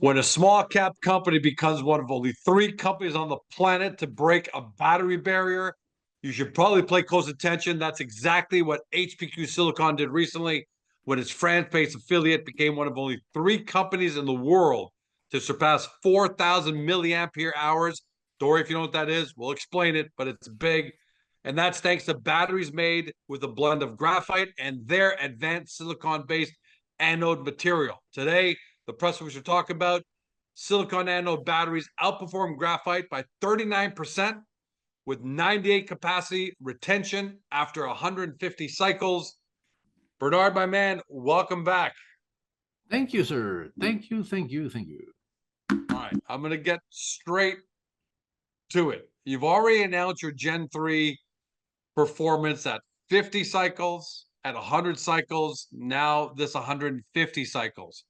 When a small cap company becomes one of only 3 companies on the planet to break a battery barrier, you should probably pay close attention. That's exactly what HPQ Silicon did recently when its France-based affiliate became one of only 3 companies in the world to surpass 4,000 milliampere hours. Dory, if you know what that is, we'll explain it, but it's big. And that's thanks to batteries made with a blend of graphite and their advanced silicon-based anode material. Today, the press release we're talking about, silicon anode batteries outperform graphite by 39% with 98 capacity retention after 150 cycles. Bernard, my man, welcome back. Thank you, sir. Thank you. All right, I'm going to get straight to it. You've already announced your Gen 3 performance at 50 cycles, at 100 cycles, now this 150 cycles.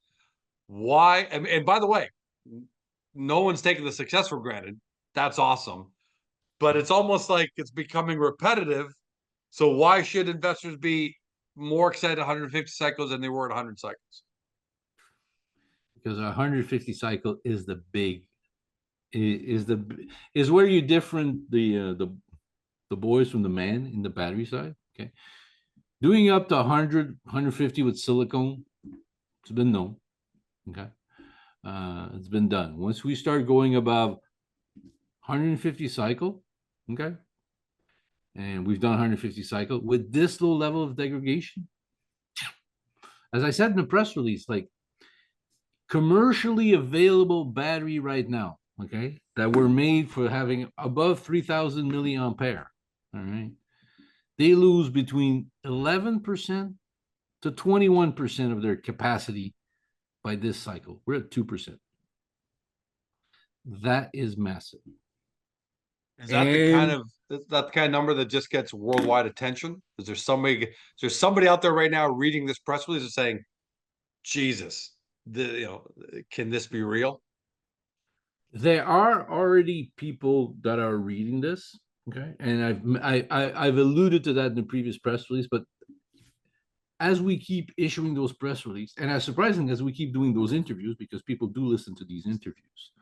Why? And by the way, no one's taking the success for granted. That's awesome. But it's almost like it's becoming repetitive. So why should investors be more excited at 150 cycles than they were at 100 cycles? Because 150 cycle is the big, is where you different the boys from the man in the battery side. Okay, doing up to 100, 150 with silicone, it's been known. Okay, it's been done. Once we start going above 150 cycle, okay, and we've done 150 cycle with this low level of degradation, as I said in the press release, like commercially available battery right now, okay, that were made for having above 3,000 milliampere, all right, they lose between 11% to 21% of their capacity by this cycle. We're at 2%. That is massive. Is that the kind of number that just gets worldwide attention? Is there somebody out there right now reading this press release and saying, Jesus, can this be real? There are already people that are reading this, okay, and I've alluded to that in the previous press release. But as we keep issuing those press releases, and as surprising as we keep doing those interviews, because people do listen to these interviews,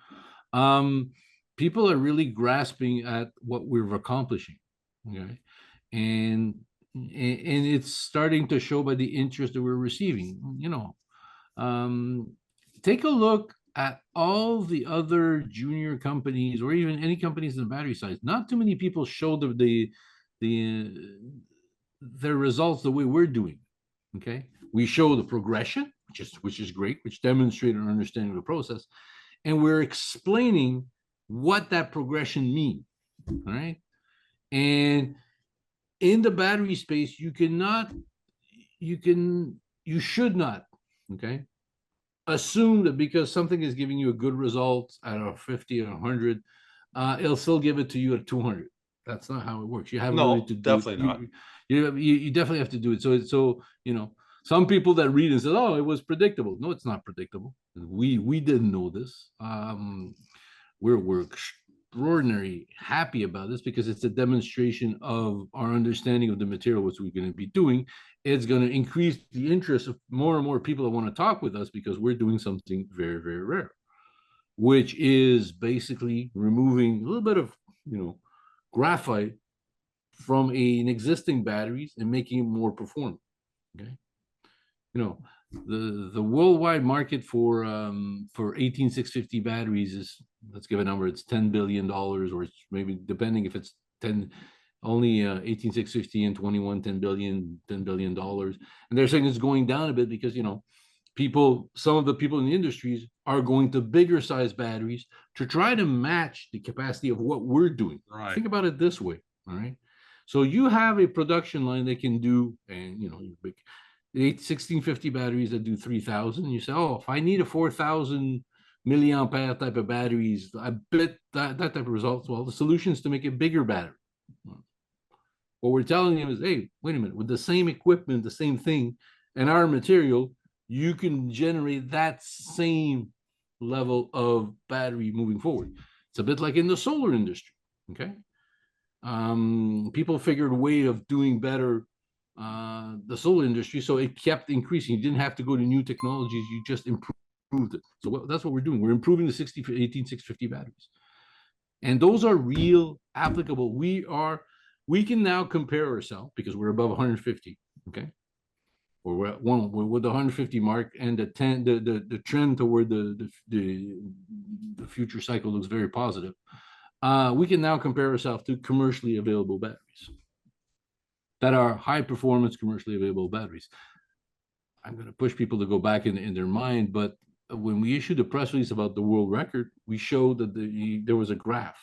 people are really grasping at what we're accomplishing, okay, and it's starting to show by the interest that we're receiving. Take a look at all the other junior companies or even any companies in the battery side. Not too many people show their results the way we're doing. Okay, we show the progression, which is great, which demonstrates our understanding of the process, and we're explaining what that progression means. All right, and in the battery space, you should not, okay, assume that because something is giving you a good result at a 50 or 100, it'll still give it to you at 200. That's not how it works. You have really to do definitely not. You definitely have to do it. So some people that read and say, "Oh, it was predictable." No, it's not predictable. We didn't know this. We're extraordinarily happy about this because it's a demonstration of our understanding of the material, which we're going to be doing. It's going to increase the interest of more and more people that want to talk with us because we're doing something very, very rare, which is basically removing a little bit of, graphite from an existing batteries and making it more performant. Okay. The worldwide market for 18650 batteries is, let's give a number, it's $10 billion, or it's maybe, depending if it's 10 only 18650 and 21 $10 billion, and they're saying it's going down a bit because some of the people in the industries are going to bigger size batteries to try to match the capacity of what we're doing. Right. Think about it this way. All right, so you have a production line that can do, and big 1650 batteries that do 3,000. You say, oh, if I need a 4,000 milliampere type of batteries, I bet that type of results. Well, the solution is to make a bigger battery. What we're telling you is, hey, wait a minute, with the same equipment, the same thing, and our material, you can generate that same level of battery moving forward. It's a bit like in the solar industry, okay? People figured a way of doing better the solar industry, so it kept increasing. You didn't have to go to new technologies, you just improved improved it. So that's what we're doing. We're improving the 18650 batteries. And those are real applicable. We can now compare ourselves because we're above 150, okay? Or we're with the 150 mark, and the trend toward the future cycle looks very positive. We can now compare ourselves to commercially available batteries that are high performance commercially available batteries. I'm going to push people to go back in their mind, but when we issued a press release about the world record, we showed that there was a graph.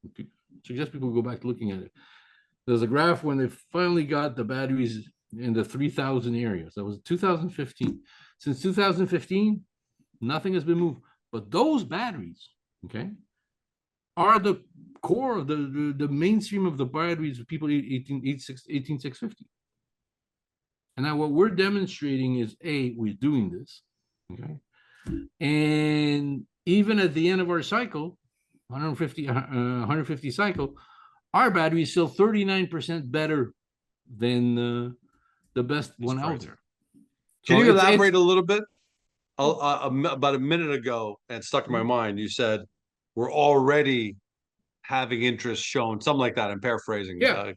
I suggest people go back to looking at it. There's a graph when they finally got the batteries in the 3,000 areas. That was 2015. Since 2015, nothing has been moved. But those batteries, okay, are the core of the mainstream of the batteries of people 18650. And now what we're demonstrating is, we're doing this, okay? And even at the end of our cycle, 150 cycle, our battery is still 39% better than the best one out there. Can you elaborate a little bit? About a minute ago, and it stuck in my mind, you said we're already having interest shown, something like that. I'm paraphrasing. Yeah,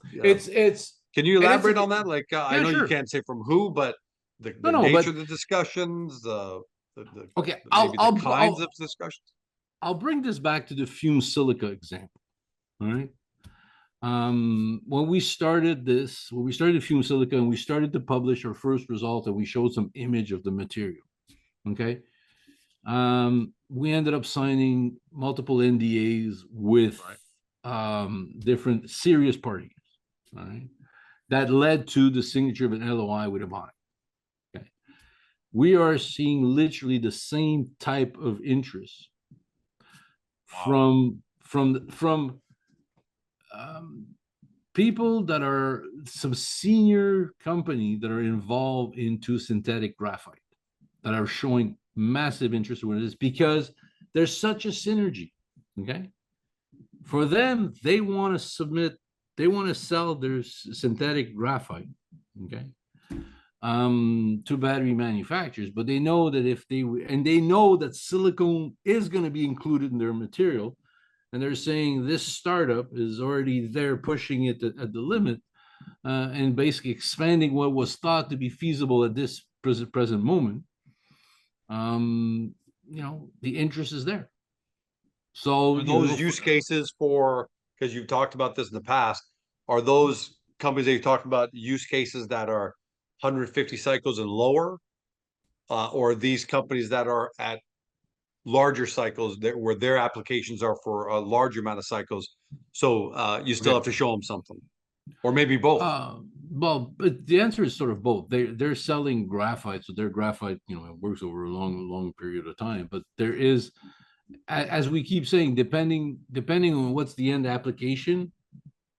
Can you elaborate on that? Like, I know sure. you can't say from who, but the nature of the discussions, okay, maybe the kinds of discussions. I'll bring this back to the Fume silica example. All right. When we started Fume silica, and we started to publish our first result, and we showed some image of the material. Okay. We ended up signing multiple NDAs with different serious parties. All right. That led to the signature of an LOI with Evonik. Okay. We are seeing literally the same type of interest from people that are some senior company that are involved into synthetic graphite that are showing massive interest in this because there's such a synergy. Okay. For them, they want to sell their synthetic graphite, okay, to battery manufacturers, but they know that they know that silicone is going to be included in their material, and they're saying this startup is already there pushing it at the limit, and basically expanding what was thought to be feasible at this present moment. The interest is there. So those use cases because you've talked about this in the past, are those companies that you talked about use cases that are 150 cycles and lower, or these companies that are at larger cycles where their applications are for a larger amount of cycles? So you still have to show them something, or maybe both. Well, but the answer is sort of both. They're selling graphite, so their graphite, it works over a long period of time. But there is, as we keep saying, depending on what's the end application,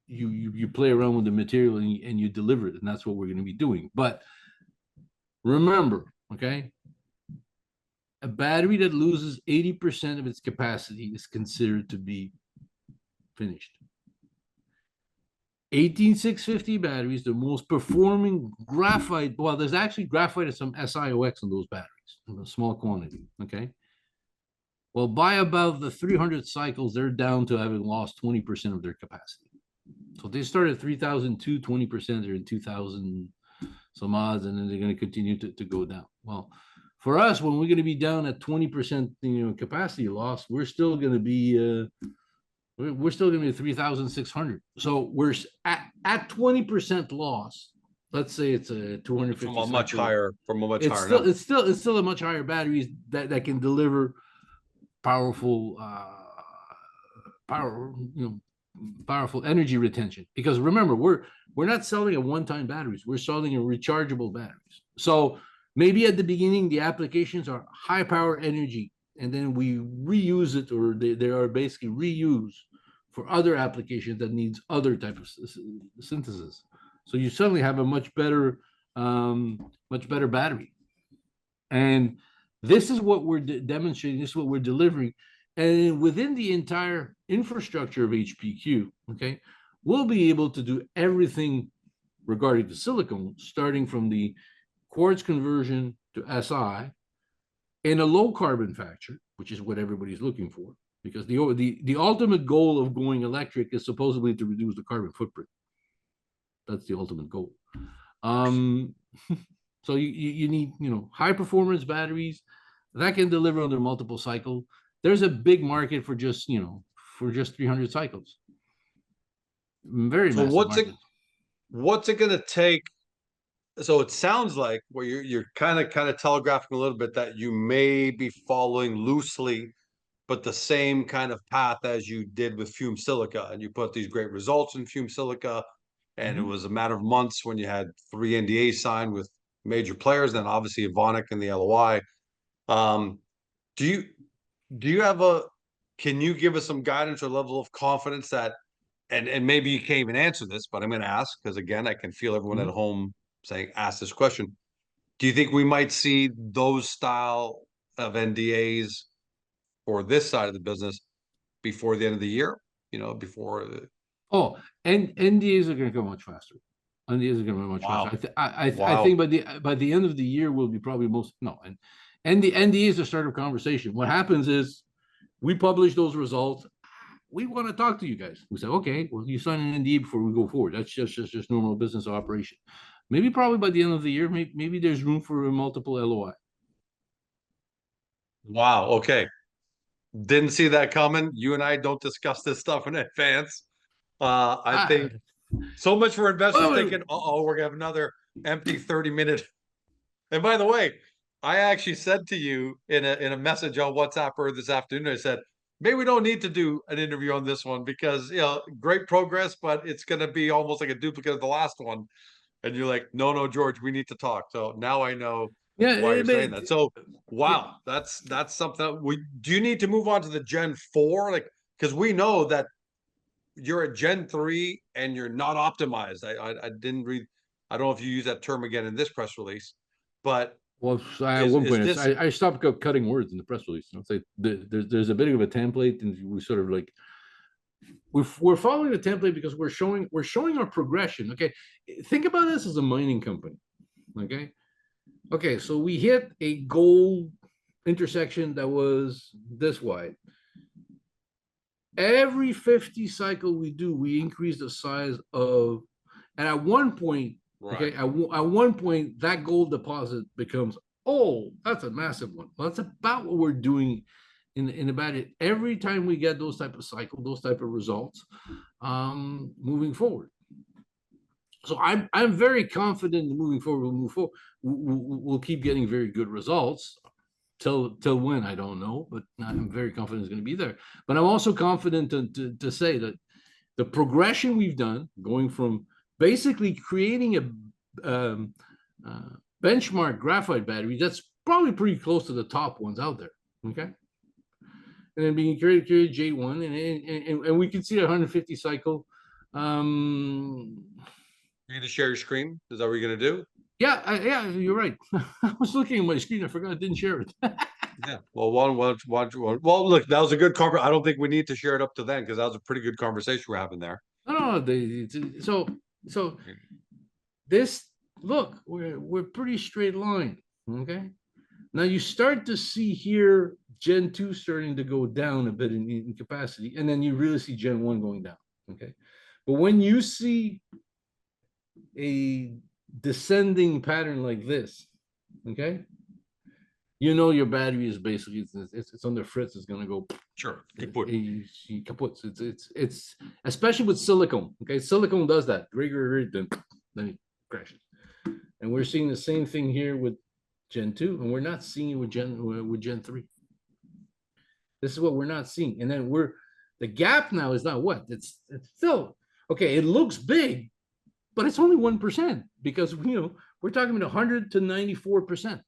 you play around with the material and you deliver it, and that's what we're going to be doing. But remember, okay, a battery that loses 80% of its capacity is considered to be finished. 18650 batteries, the most performing graphite. Well, there's actually graphite and some SiOX in those batteries in a small quantity. Okay. Well, by about the 300 cycles, they're down to having lost 20% of their capacity. So they started at 3,002, 20%. They're in 2,000 some odds, and then they're going to continue to go down. Well, for us, when we're going to be down at 20%, capacity loss, we're still going to be 3,600. So we're at 20% loss. Let's say it's a 250 from a much higher. It's still a much higher batteries that can deliver powerful powerful energy retention. Because remember, we're not selling a one-time batteries. We're selling a rechargeable batteries. So maybe at the beginning the applications are high power energy, and then we reuse it, or they are basically reused for other applications that needs other type of synthesis. So you suddenly have a much better battery. And this is what we're demonstrating. This is what we're delivering. And within the entire infrastructure of HPQ, okay, we'll be able to do everything regarding the silicon, starting from the quartz conversion to Si, in a low carbon factor, which is what everybody's looking for, because the ultimate goal of going electric is supposedly to reduce the carbon footprint. That's the ultimate goal. So you need, you know, high performance batteries that can deliver under multiple cycle. There's a big market for just, you know, for just 300 cycles. Very So massive market. what's it going to take? So it sounds like well, you're kind of telegraphing a little bit that you may be following loosely, but the same kind of path as you did with Fume Silica, and you put these great results in Fume Silica, and it was a matter of months when you had 3 NDAs signed with major players, then obviously Evonik and the LOI. Um, do you do you have a can you give us some guidance or level of confidence that and maybe you can't even answer this, but I'm going to ask because again, I can feel everyone at home saying, ask this question. Do you think we might see those style of NDAs for this side of the business before the end of the year? You know, before the Oh, and NDAs are going to go much faster. NDAs are going to be much wow, faster. I wow, think by the end of the year will be probably most no, and the NDA is the start of conversation. What happens is we publish those results. We want to talk to you guys. We say, okay, well, you sign an NDA before we go forward. That's just normal business operation. Maybe probably by the end of the year, maybe there's room for a multiple LOI. wow. Okay, didn't see that coming. You and I don't discuss this stuff in advance. I Ah, think so much for investors well, thinking, uh-oh, we're gonna have another empty 30-minute. And by the way, I actually said to you in a message on WhatsApp earlier this afternoon, I said, maybe we don't need to do an interview on this one because you know, great progress, but it's gonna be almost like a duplicate of the last one. And you're like, no, no, George, we need to talk. So now I know yeah, why you're saying that. So yeah. wow, that's something we do you need to move on to the Gen 4? Like, because we know that you're at Gen 3 and you're not optimized. I didn't read, I don't know if you use that term again in this press release, but Well, at one is point, this I stopped cutting words in the press release. You know, it's like there's a bit of a template, and we sort of like we're following the template because we're showing our progression. Okay, think about this as a mining company. Okay, so we hit a gold intersection that was this wide. Every 50 cycle we do, we increase the size of, and at one point, okay, at one point, that gold deposit becomes, oh, that's a massive one. Well, that's about what we're doing in about it. Every time we get those type of cycle, those type of results, moving forward. So I'm very confident in moving forward. We'll move forward. We'll keep getting very good results. Till when, I don't know, but I'm very confident it's going to be there. But I'm also confident to say that the progression we've done, going from basically creating a benchmark graphite battery that's probably pretty close to the top ones out there, okay? And then being created J1, and we can see a 150 cycle. You're gonna share your screen? Is that what you're gonna do? Yeah, you're right. I was looking at my screen. I forgot I didn't share it. Yeah. Well, one. Well, look, that was a good conversation. I don't think we need to share it up to then because that was a pretty good conversation we're having there. No, so this look, we're pretty straight line. Okay. Now you start to see here Gen 2 starting to go down a bit in capacity, and then you really see Gen 1 going down. Okay. But when you see a descending pattern like this, okay, you know your battery is basically it's under fritz. It's gonna go Sure. kaput. It's especially with silicone. Okay, silicone does that. Then it crashes. And we're seeing the same thing here with Gen 2, and we're not seeing it with Gen 3. This is what we're not seeing. And then the gap now is not what? It's still okay, it looks big, but it's only 1% because we're talking about 100 to 94%.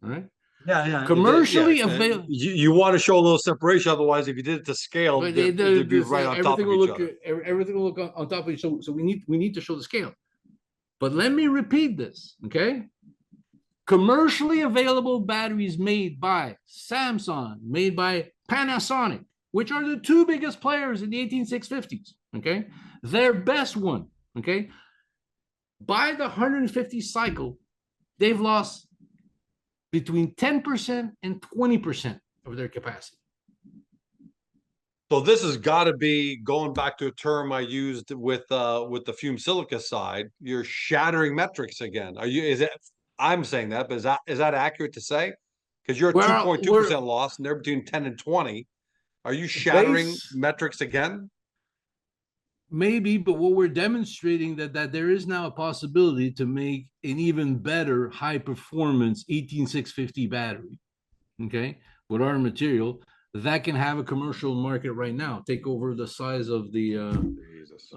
All right. Yeah. Commercially available. You want to show a little separation, otherwise, if you did it to scale, they'd be right on top of each other. Everything will look on top of each other. So we need to show the scale. But let me repeat this, okay? Commercially available batteries made by Samsung, made by Panasonic, which are the two biggest players in the 18650s, okay? Their best one, okay? By the 150 cycle, they've lost between 10% and 20% of their capacity. So this has got to be, going back to a term I used with the fume silica side, you're shattering metrics again. Are you, is it, I'm saying that, but is that accurate to say? Because you're Well, 2.2% loss and they're between 10 and 20. Are you shattering base metrics again? maybe, but what we're demonstrating that there is now a possibility to make an even better high performance 18650 battery, okay, with our material that can have a commercial market right now, take over the size of the Jesus.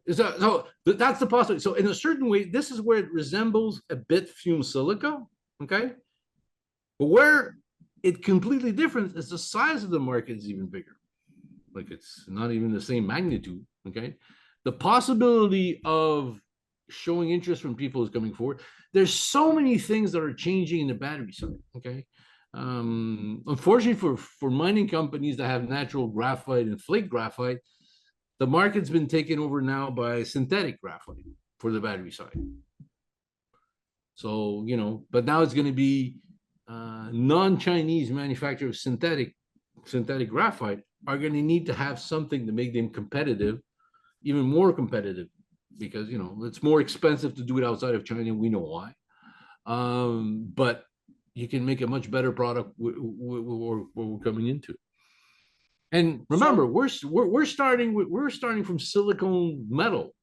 is that so that's the possibility. So in a certain way, this is where it resembles a bit fume silica, okay, but where it completely different is the size of the market is even bigger. Like it's not even the same magnitude, okay. The possibility of showing interest from people is coming forward. There's so many things that are changing in the battery side, okay. Unfortunately for mining companies that have natural graphite and flake graphite, the market's been taken over now by synthetic graphite for the battery side. So, you know, but now it's going to be non-Chinese manufacturers of synthetic graphite are going to need to have something to make them competitive, even more competitive, because, you know, it's more expensive to do it outside of China. We know why. But you can make a much better product we're coming into. And remember, we're starting from silicone metal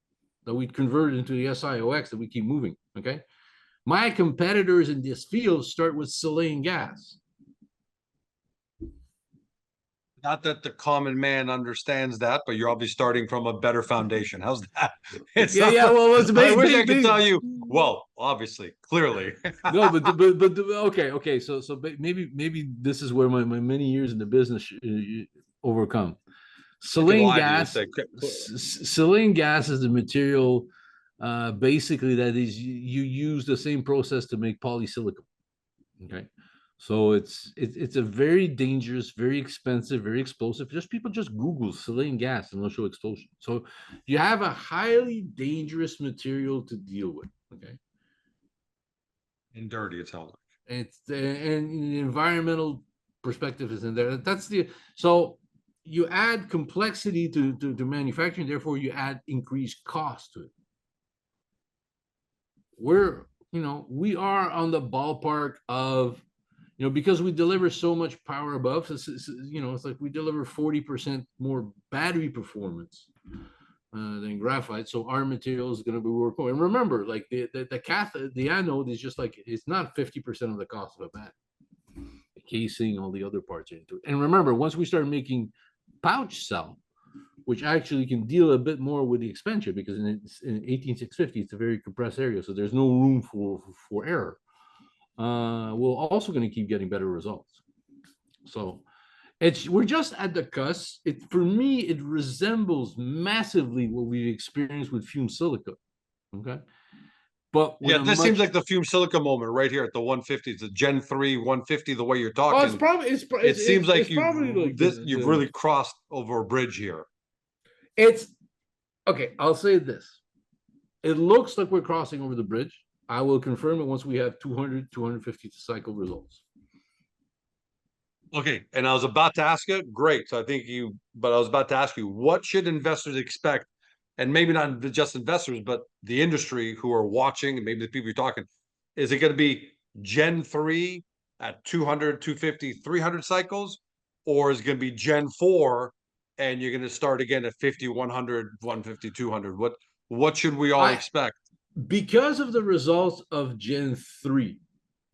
that we converted into the SiOX that we keep moving. Okay, my competitors in this field start with silane gas. Not that the common man understands that, but you're obviously starting from a better foundation. How's that? It's yeah, not, yeah. Well, it's I wish I could tell you. Well, obviously, clearly. No, but okay. So maybe this is where my many years in the business overcome. Silane gas is the material basically that is you use the same process to make polysilicon. Okay, so it's a very dangerous, very expensive, very explosive. People just Google silane gas and they'll show explosion. So you have a highly dangerous material to deal with. Okay, and dirty, it sounds like. It's and the environmental perspective is in there. That's the so you add complexity to manufacturing, therefore you add increased cost to it. We are on the ballpark of, because we deliver so much power above, it's like we deliver 40% more battery performance than graphite. So our material is going to be working. And remember, like the cathode, the anode is just like, it's not 50% of the cost of a battery. The casing, all the other parts into it. And remember, once we start making pouch cell, which actually can deal a bit more with the expansion, because in 18650 it's a very compressed area, so there's no room for error. We're also going to keep getting better results. So we're just at the cusp. For me, it resembles massively what we've experienced with fume silica. Okay. But yeah, this seems like the fume silica moment right here at the 150. It's a Gen 3 150. The way you're talking, it's probably it seems like you've really crossed over a bridge here. It's okay. I'll say this: it looks like we're crossing over the bridge. I will confirm it once we have 200, 250 cycle results. Okay, and I was about to ask you. Great, so but I was about to ask you, what should investors expect? And maybe not just investors, but the industry who are watching, and maybe the people you're talking, is it going to be Gen 3 at 200, 250, 300 cycles? Or is it going to be Gen 4 and you're going to start again at 50, 100, 150, 200? What should we all expect? Because of the results of Gen 3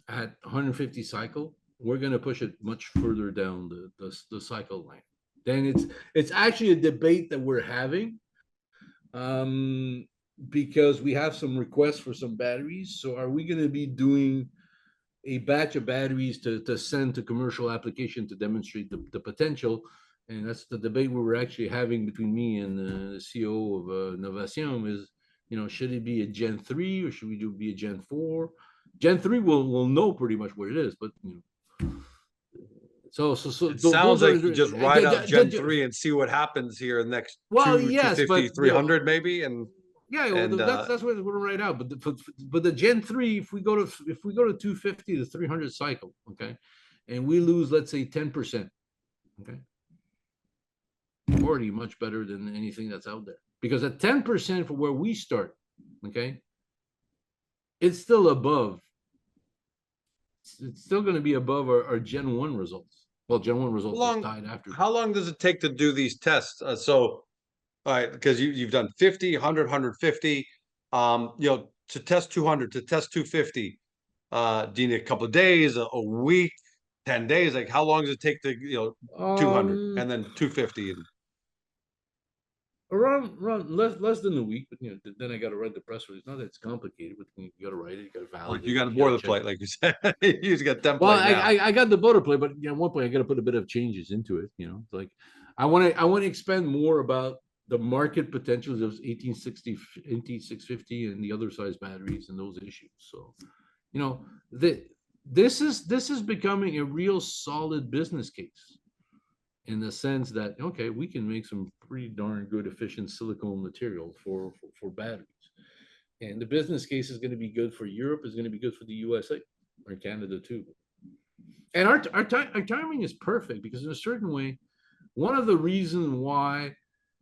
at 150 cycle, we're going to push it much further down the cycle line. Then it's actually a debate that we're having. Because we have some requests for some batteries. So are we going to be doing a batch of batteries to send to commercial application to demonstrate the potential? And that's the debate we were actually having between me and the CEO of Novation is, should it be a Gen 3 or should we be a Gen 4? Gen 3 will know pretty much what it is, but So it sounds like you just ride out Gen 3 and see what happens here next 250, 300 maybe. And Yeah, well, And that's what we're gonna write out. But the Gen 3, if we go to 250 to 300 cycle, okay, and we lose, let's say, 10%, okay, already much better than anything that's out there. Because at 10% for where we start, okay, it's still above. It's still going to be above our Gen 1 results. Well, Gen 1 results just died after. how long does it take to do these tests? So, all right, because you've done 50, 100, 150. You know, to test 200, to test 250, do you need a couple of days, a week, 10 days? Like, how long does it take to, 200 and then 250? And Around less than a week, but then I got to write the press release. Not that it's complicated, but you got to write it, you got to validate. you got a you gotta boilerplate, like you said. You just got template Well, now. I got the boilerplate, but at one point I got to put a bit of changes into it. It's like I want to expand more about the market potentials of 1860, 18650, and the other size batteries and those issues. So, this is becoming a real solid business case, in the sense that, okay, we can make some pretty darn good efficient silicone material for batteries, and the business case is going to be good for Europe, is going to be good for the USA or Canada too. And our timing is perfect, because in a certain way, one of the reasons why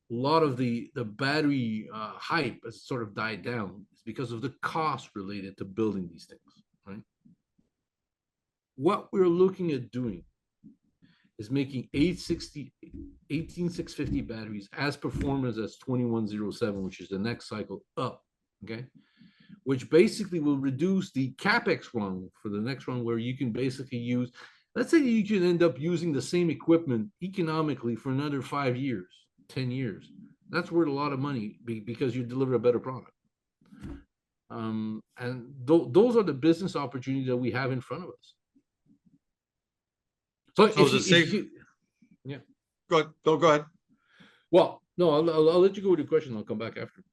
a lot of the battery hype has sort of died down is because of the cost related to building these things, right? What we're looking at doing is making 18650 batteries as performance as 2107, which is the next cycle up, okay? Which basically will reduce the capex run for the next run, where you can basically use, let's say you can end up using the same equipment economically for another 5 years, 10 years. That's worth a lot of money, because you deliver a better product. And those are the business opportunities that we have in front of us. So is it safe? Yeah. Go ahead. Well, no, I'll let you go with your question. I'll come back after.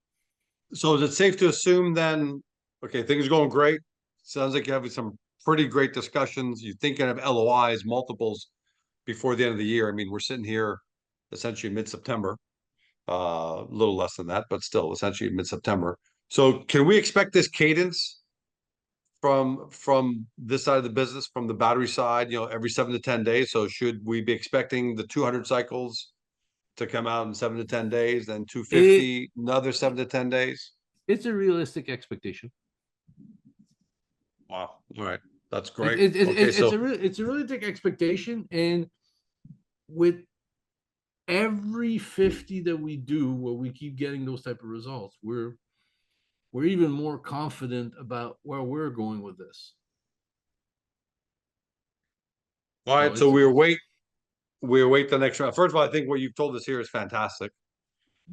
So is it safe to assume then, okay, things are going great. Sounds like you're having some pretty great discussions. You're thinking of LOIs, multiples before the end of the year. I mean, we're sitting here essentially mid-September, a little less than that, but still essentially mid-September. So can we expect this cadence from this side of the business, from the battery side, every 7 to 10 days? So should we be expecting the 200 cycles to come out in 7 to 10 days, then 250, another 7 to 10 days? It's a realistic expectation. Wow. All right. That's great. It's a realistic expectation. And with every 50 that we do, where we keep getting those type of results, we're even more confident about where we're going with this. All right. So we await the next round. First of all, I think what you've told us here is fantastic.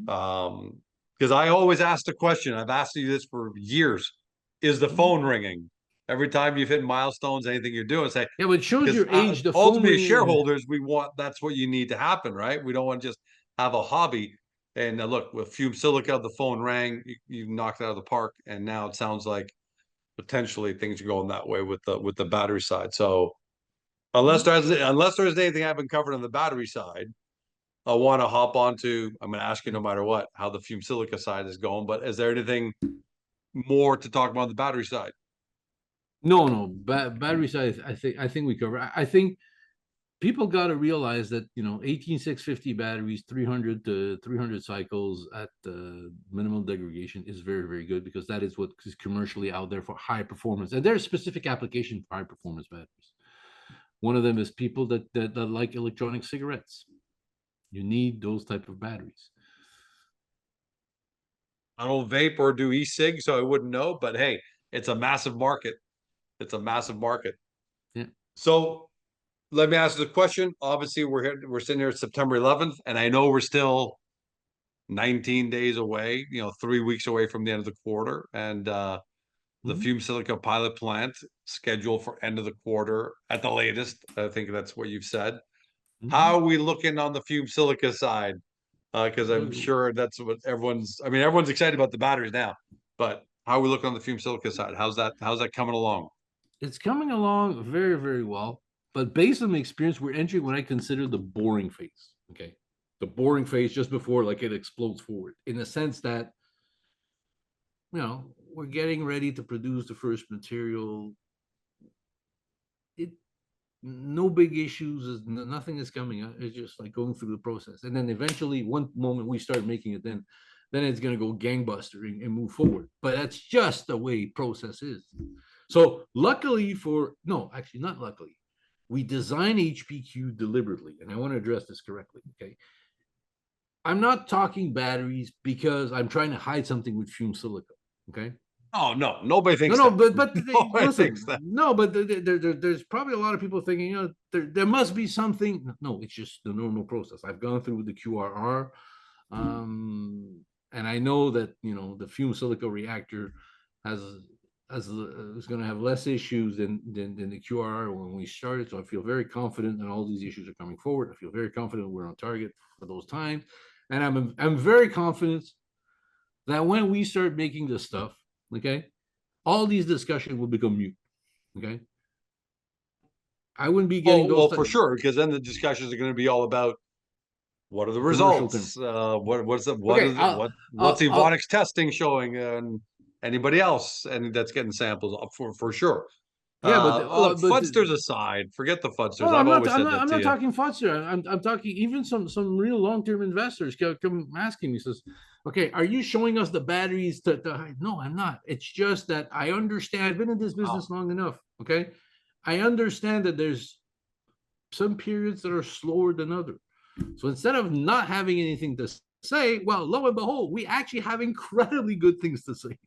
Because I always ask the question, I've asked you this for years: is the phone ringing? Every time you've hit milestones, anything you're doing, say, yeah, but it shows your age. The ultimately, as shareholders, that's what you need to happen, right? We don't want to just have a hobby. And look, with Fume Silica, the phone rang, you knocked it out of the park, and now it sounds like potentially things are going that way with the battery side. So unless there's anything I haven't covered on the battery side, I want to hop onto, I'm going to ask you no matter what, how the Fume Silica side is going, but is there anything more to talk about on the battery side? No. Battery side, I think we cover. I think people got to realize that 18650 batteries, 300 to 300 cycles at minimal degradation is very, very good, because that is what is commercially out there for high performance, and there's specific application for high performance batteries. One of them is people that like electronic cigarettes. You need those type of batteries. I don't vape or do e-cig, so I wouldn't know, but hey, it's a massive market. It's a massive market. Yeah. So let me ask you the question. Obviously, we're sitting here September 11th, and I know we're still 19 days away, 3 weeks away from the end of the quarter. And the Fume Silica pilot plant scheduled for end of the quarter at the latest. I think that's what you've said. How are we looking on the Fume Silica side? Because I'm sure that's what everyone's excited about the batteries now, but how are we looking on the Fume Silica side? How's that coming along? It's coming along very, very well, but based on the experience, we're entering what I consider the boring phase. Okay. The boring phase just before it explodes forward, in the sense that you know, we're getting ready to produce the first material. No big issues, nothing is coming out. It's just like going through the process, and then eventually one moment we start making it, then it's going to go gangbustering and move forward. But that's just the way process is. So luckily no, actually not luckily, we design HPQ deliberately, and I want to address this correctly. Okay, I'm not talking batteries because I'm trying to hide something with fume silica. Okay. Oh no, nobody thinks No, that. but Nobody listen, thinks that. no, but there's probably a lot of people thinking, you know, there must be something. No, it's just the normal process. I've gone through the QRR, and I know that, you know, the fume silica reactor has is going to have less issues than the QRR when we started. So I feel very confident that all these issues are coming forward. I feel very confident we're on target for those times, and I'm very confident that when we start making this stuff, okay, all these discussions will become mute. Okay. I wouldn't be getting those. Well, for sure, because then the discussions are going to be all about what are the Commercial term. results? What's the, Okay, what's I'll Evonik's testing showing, and anybody else, and that's getting samples up for sure. yeah, Look, but Fudsters aside, forget the Fudsters. no, I've always said I'm that to not you. talking Fudster. I'm talking even some real long-term investors come asking me, says, okay, are you showing us the batteries to no, I'm not. It's just that I understand, I've been in this business long enough. Okay. I understand that there's some periods that are slower than others. So instead of not having anything to say, well, lo and behold, we actually have incredibly good things to say.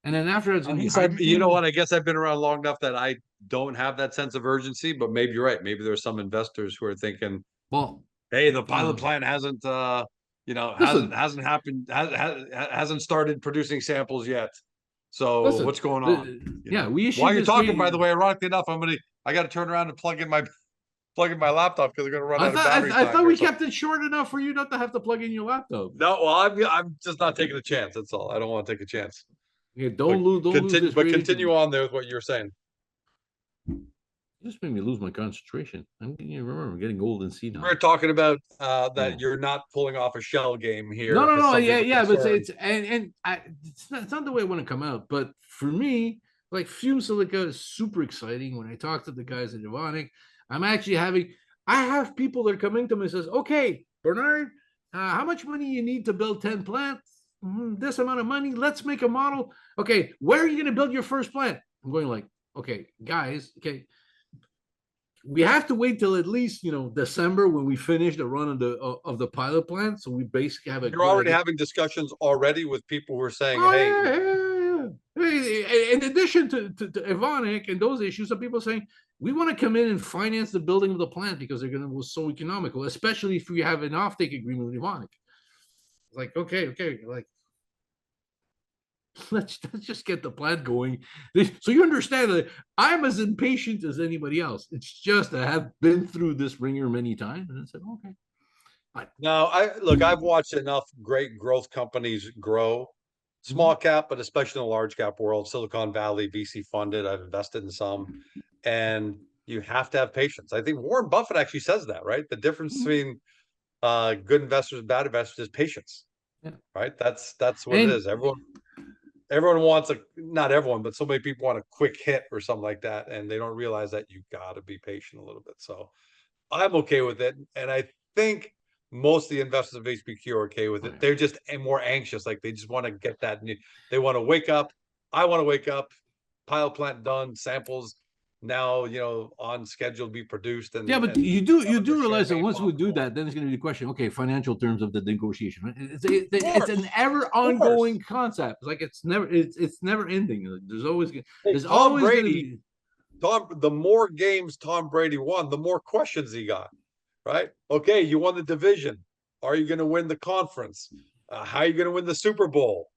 And then after it's going to be hydrogen. You know what? I guess I've been around long enough that I don't have that sense of urgency. But maybe you're right. Maybe there's some investors who are thinking, Well, "Hey, the pilot plant hasn't, listen, hasn't happened, hasn't started producing samples yet. So listen. what's going on?" Yeah, we While issued you're this talking, great. by the way, ironically enough, I got to turn around and plug in my laptop because I'm going to run out of battery I time thought here. we So kept it short enough for you not to have to plug in your laptop. no, well, I'm just not taking a chance. That's all. I don't want to take a chance. Yeah, But don't lose this great continue interview. on there with what you're saying. You just made me lose my concentration. Remember, I'm getting old and senile. We're talking about that you're not pulling off a shell game here. No, Some yeah, people yeah, but concerned. it's not the way I want to come out. But for me, like fume silica is super exciting. When I talk to the guys at Evonik, I have people that are coming to me and says, okay, Bernard, how much money you need to build 10 plants? This amount of money. Let's make a model. Okay, where are you going to build your first plant? I'm going like, okay, guys, okay, we have to wait till at least, you know, December when we finish the run of the pilot plant. So we basically have a You're already having discussions already with people who are saying, oh, "Hey, yeah. In addition to Evonik and those issues, some people saying we want to come in and finance the building of the plant because they're going to be so economical, especially if we have an offtake agreement with Evonik." Like, okay, like let's just get the plant going. So you understand that I'm as impatient as anybody else. It's just I have been through this ringer many times, and I said, okay. no, I've watched enough great growth companies grow, small cap, but especially in the large cap world, Silicon Valley, VC funded. I've invested in some, and you have to have patience. I think Warren Buffett actually says that, right? The difference between good investors and bad investors is patience, Yeah. right? That's what it is. Everyone wants not everyone, but so many people want a quick hit or something like that, and they don't realize that you got to be patient a little bit. So I'm okay with it, and I think most of the investors of HPQ are okay with it. They're just more anxious, like they just want to get that new. They want to wake up. I want to wake up. Pilot plant done. Samples now, on schedule to be produced. And yeah, but and you do realize that once we do popcorn. that, then it's going to be the question. Okay, financial terms of the negotiation. Right? Of It's an ever ongoing concept. It's like it's never ending. There's always Tom always going to Brady. be. The more games Tom Brady won, the more questions he got. Right? Okay, you won the division. Are you going to win the conference? How are you going to win the Super Bowl?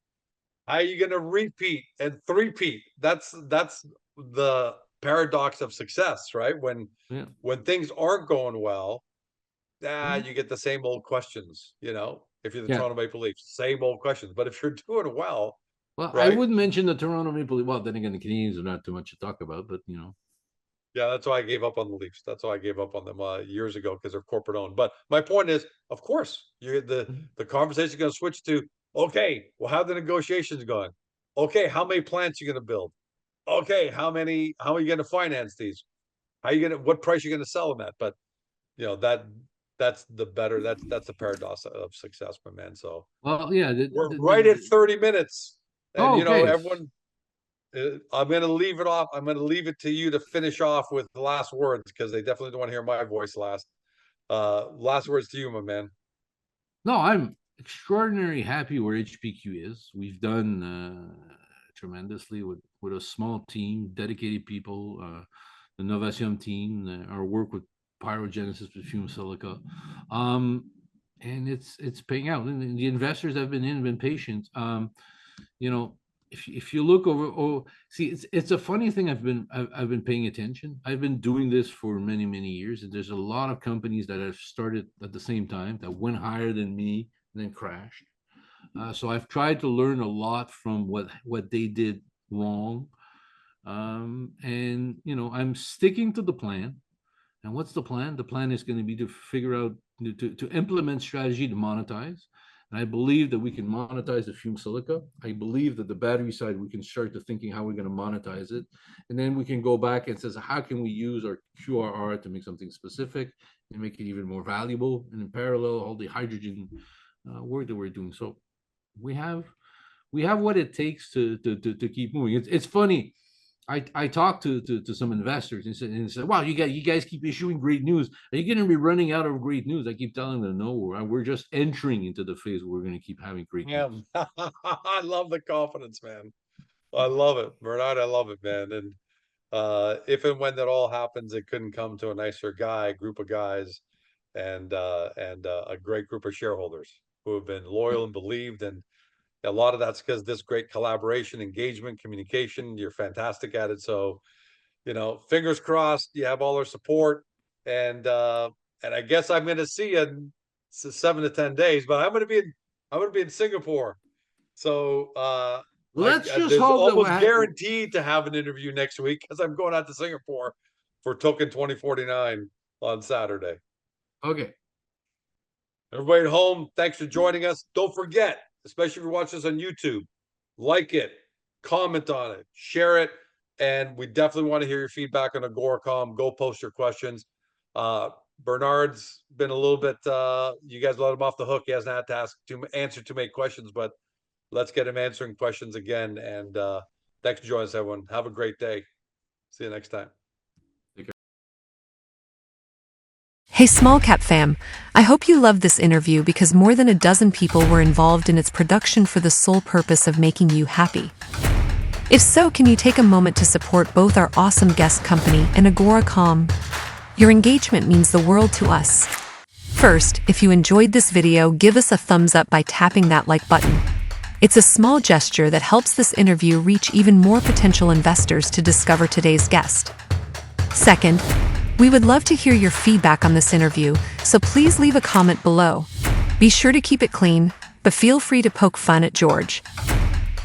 How are you going to repeat and three-peat? That's the paradox of success, right? When things aren't going well, you get the same old questions. If you're the Yeah. Toronto Maple Leafs, same old questions. But if you're doing well, Well, I right? wouldn't mention the Toronto Maple Leafs. Well, then again, the Canadians are not too much to talk about, but Yeah, that's why I gave up on the Leafs. That's why I gave up on them years ago because they're corporate owned. But my point is, of course, the conversation is going to switch to Okay, well, how are the negotiations going? Okay, how many plants you gonna build? Okay, how are you gonna finance these? What price you gonna sell them at? But you know, that's the better, that's the paradox of success, my man. So Well, yeah. we're right at 30 minutes. And Oh, you know, okay. everyone, I'm gonna leave it off. I'm gonna leave it to you to finish off with the last words because they definitely don't want to hear my voice last. Last words to you, my man. No, I'm extraordinarily happy where HPQ is. We've done tremendously with a small team, dedicated people, the Novasium team, our work with pyrogenesis with Fume silica, and it's paying out. And the investors have been patient. You know, if you look over, see, it's a funny thing. I've been paying attention. I've been doing this for many years, and there's a lot of companies that have started at the same time that went higher than me and then crashed. So I've tried to learn a lot from what they did wrong, and I'm sticking to the plan. And what's the plan? The plan is going to be to figure out to implement strategy to monetize. And I believe that we can monetize the fume silica. I believe that the battery side, we can start to thinking how we're going to monetize it. And then we can go back and says, how can we use our QRR to make something specific and make it even more valuable? And in parallel, all the hydrogen work that we're doing. So we have what it takes to keep moving. It's funny. I talked to some investors and said, "Wow, you guys keep issuing great news. Are you going to be running out of great news?" I keep telling them, "No, we're just entering into the phase where we're going to keep having great Yeah, news." I love the confidence, man. I love it, Bernard. I love it, man. And if and when that all happens, it couldn't come to a nicer group of guys, and a great group of shareholders who have been loyal and believed. And a lot of that's because this great collaboration, engagement, communication. You're fantastic at it. So, you know, fingers crossed. You have all our support, and I guess I'm going to see you in 7 to 10 days. But I'm going to be in Singapore. So Let's just there's hope that almost guaranteed to have an interview next week because I'm going out to Singapore for Token 2049 on Saturday. Okay. Everybody at home, thanks for joining us. Don't forget, especially if you watch this on YouTube, like it, comment on it, share it, and we definitely want to hear your feedback on Agoracom. Go post your questions. Bernard's been a little bit. You guys let him off the hook. He hasn't had to answer too many questions, but let's get him answering questions again. And thanks for joining us, everyone. Have a great day. See you next time. Hey Small Cap fam, I hope you loved this interview because more than a dozen people were involved in its production for the sole purpose of making you happy. If so, can you take a moment to support both our awesome guest company and Agoracom? Your engagement means the world to us. First, if you enjoyed this video, give us a thumbs up by tapping that like button. It's a small gesture that helps this interview reach even more potential investors to discover today's guest. Second, we would love to hear your feedback on this interview, so please leave a comment below. Be sure to keep it clean, but feel free to poke fun at George.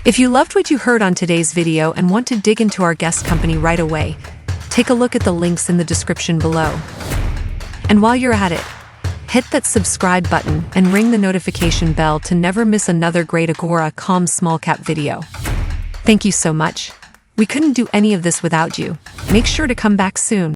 If you loved what you heard on today's video and want to dig into our guest company right away, take a look at the links in the description below. And while you're at it, hit that subscribe button and ring the notification bell to never miss another great Agoracom small cap video. Thank you so much. We couldn't do any of this without you. Make sure to come back soon.